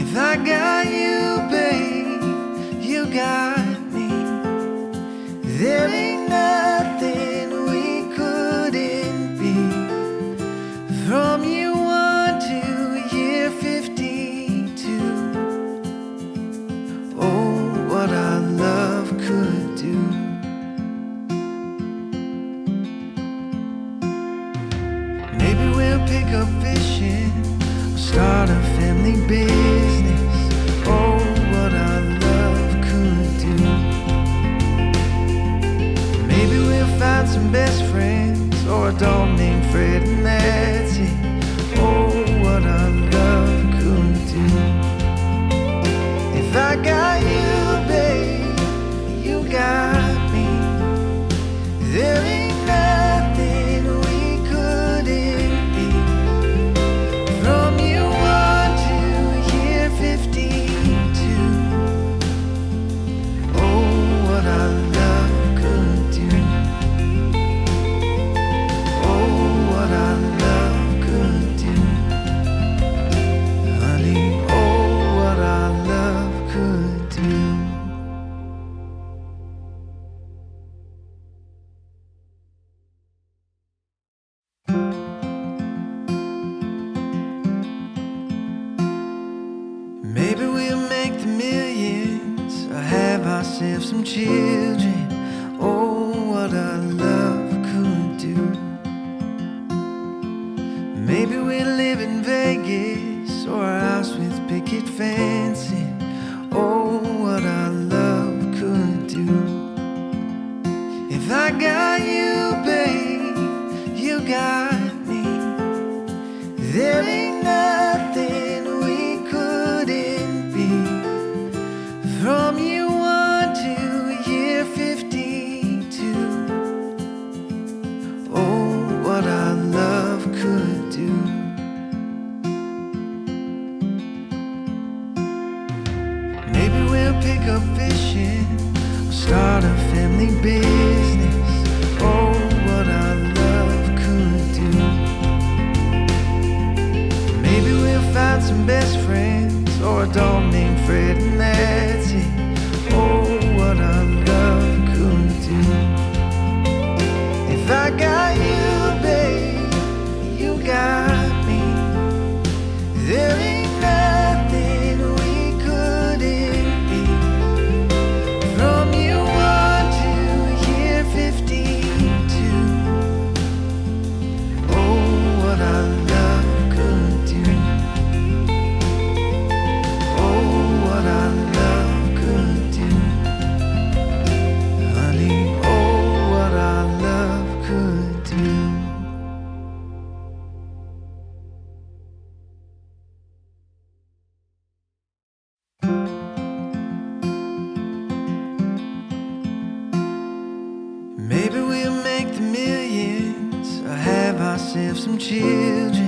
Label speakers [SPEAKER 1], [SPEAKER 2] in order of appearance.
[SPEAKER 1] If I got you, babe, you got me. There ain't nothing we couldn't be. From year 1 to year 52. Oh, what our love could do. Maybe we'll pick up fishing, start a family business. Oh, what our love could do. Maybe we'll find some best friends, or a dog named Fred, and that's it. Oh, what our love could do. If I got you, babe, you got me. There ain't nothing we couldn't be. From year 1 to year 52. Oh, what our love could do. Oh, what our love could do. Honey, oh, what our love could do. Maybe we'll make the millions, or have ourselves some children. Oh, what our love could do. Maybe we'll live in Vegas, or a house with picket fencing. Oh, what our love could do. If I got you, babe, you got me. There ain't nothing we couldn't be. From year 1 to year 52. Oh, what our love could do. Maybe we'll pick up fishing, or start a family business. Oh, what our love could do. Maybe we'll find some best friends, or a dog named Fred, and that's it. Oh, what our love could do. If I got you, babe, you got me. There ain't nothing we couldn't be. From year 1 to year 52. Oh, what our love could do. Oh, what our love could do. Honey, oh, what our love could do. Maybe we'll make the millions, or have ourselves some children.